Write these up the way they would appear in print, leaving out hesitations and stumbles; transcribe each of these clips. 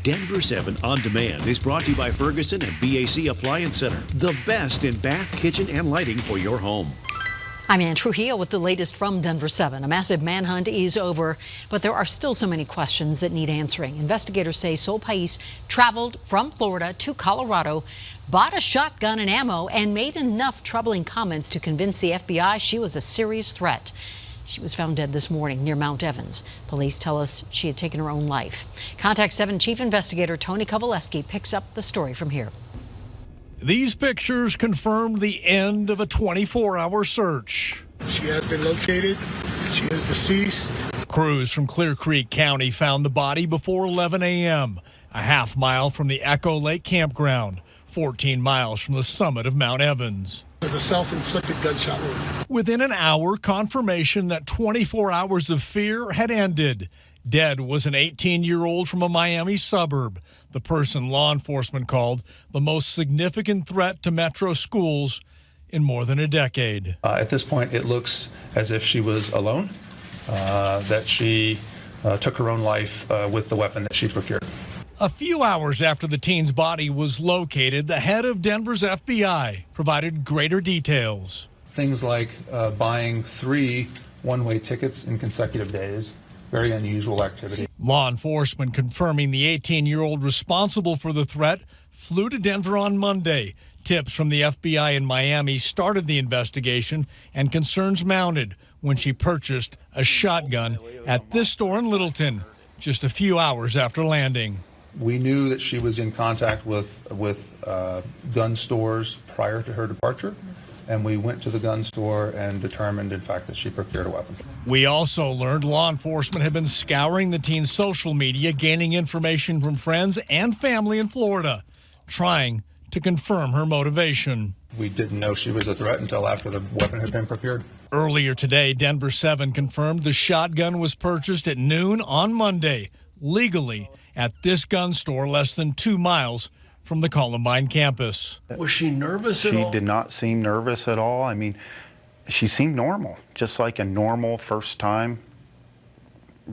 Denver 7 On Demand is brought to you by Ferguson and BAC Appliance Center, the best in bath, kitchen, and lighting for your home. I'm Ann Trujillo with the latest from Denver 7. A massive manhunt is over, but there are still so many questions that need answering. Investigators say Sol Pais traveled from Florida to Colorado, bought a shotgun and ammo, and made enough troubling comments to convince the FBI she was a serious threat. She was found dead this morning near Mount Evans. Police tell us she had taken her own life. Contact 7 Chief Investigator Tony Kovaleski picks up the story from here. These pictures confirmed the end of a 24-hour search. She has been located. She is deceased. Crews from Clear Creek County found the body before 11 a.m., a half mile from the Echo Lake campground, 14 miles from the summit of Mount Evans. The self-inflicted gunshot wound. Within an hour, confirmation that 24 hours of fear had ended. Dead was an 18-year-old from a Miami suburb, the person law enforcement called the most significant threat to metro schools in more than a decade. At this point, it looks as if she was alone, that she took her own life with the weapon that she procured. A few hours after the teen's body was located, the head of Denver's FBI provided greater details. Things like buying 3 one-way tickets in consecutive days. Very unusual activity. Law enforcement confirming the 18-year-old responsible for the threat flew to Denver on Monday. Tips from the FBI in Miami started the investigation, and concerns mounted when she purchased a shotgun at this store in Littleton just a few hours after landing. We knew that she was in contact with gun stores prior to her departure, and we went to the gun store and determined, in fact, that she procured a weapon. We also learned law enforcement had been scouring the teen's social media, gaining information from friends and family in Florida, trying to confirm her motivation. We didn't know she was a threat until after the weapon had been procured. Earlier today, Denver 7 confirmed the shotgun was purchased at noon on Monday, legally, at this gun store less than 2 miles from the Columbine campus. Was she nervous at all? She did not seem nervous at all. I mean, she seemed normal, just like a normal first-time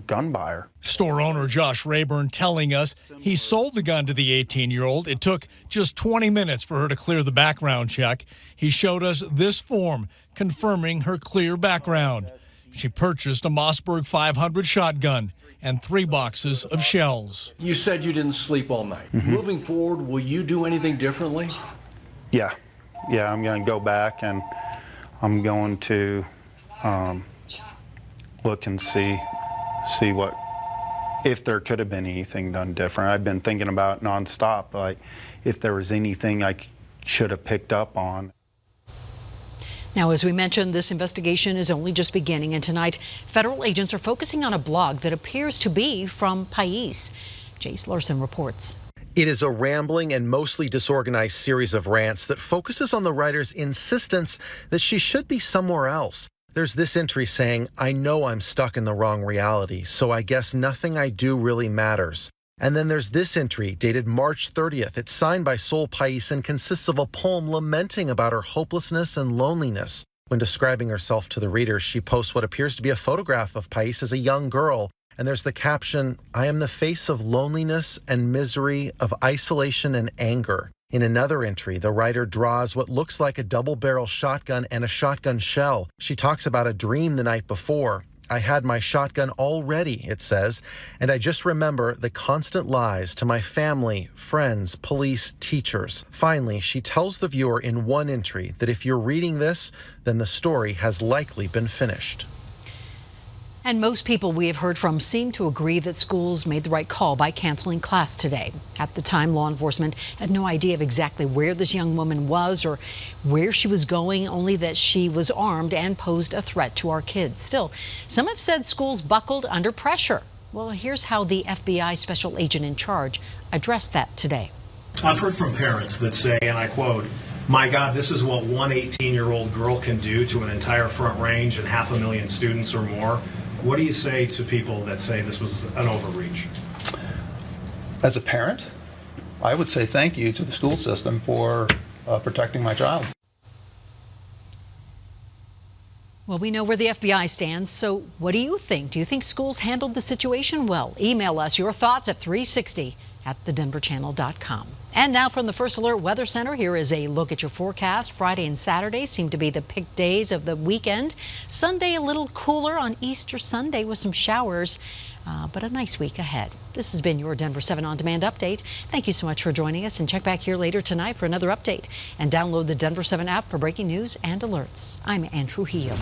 gun buyer. Store owner Josh Rayburn telling us he sold the gun to the 18-year-old. It took just 20 minutes for her to clear the background check. He showed us this form confirming her clear background. She purchased a Mossberg 500 shotgun and 3 boxes of shells. You said you didn't sleep all night. Moving forward, will you do anything differently? Yeah, I'm going to go back and I'm going to look and see what, if there could have been anything done different. I've been thinking about nonstop, like if there was anything I should have picked up on. Now, as we mentioned, this investigation is only just beginning, and tonight federal agents are focusing on a blog that appears to be from Pais. Jace Larson reports. It is a rambling and mostly disorganized series of rants that focuses on the writer's insistence that she should be somewhere else. There's this entry saying, "I know I'm stuck in the wrong reality, so I guess nothing I do really matters." And then there's this entry dated March 30th. It's signed by Sol Pais and consists of a poem lamenting about her hopelessness and loneliness. When describing herself to the reader, she posts what appears to be a photograph of Pais as a young girl. And there's the caption, "I am the face of loneliness and misery, of isolation and anger." In another entry, the writer draws what looks like a double-barrel shotgun and a shotgun shell. She talks about a dream the night before. "I had my shotgun all ready," it says, "and I just remember the constant lies to my family, friends, police, teachers." Finally, she tells the viewer in one entry that if you're reading this, then the story has likely been finished. And most people we have heard from seem to agree that schools made the right call by canceling class today. At the time, law enforcement had no idea of exactly where this young woman was or where she was going, only that she was armed and posed a threat to our kids. Still, some have said schools buckled under pressure. Well, here's how the FBI special agent in charge addressed that today. I've heard from parents that say, and I quote, "My God, this is what one 18-year-old girl can do to an entire Front Range and 500,000 students or more." What do you say to people that say this was an overreach? As a parent, I would say thank you to the school system for protecting my child. Well, we know where the FBI stands, so what do you think? Do you think schools handled the situation well? Email us your thoughts at 360 at thedenverchannel.com. And now from the First Alert Weather Center, here is a look at your forecast. Friday and Saturday seem to be the pick days of the weekend. Sunday a little cooler on Easter Sunday with some showers, but a nice week ahead. This has been your Denver 7 On Demand update. Thank you so much for joining us, and check back here later tonight for another update. And download the Denver 7 app for breaking news and alerts. I'm Ann Trujillo.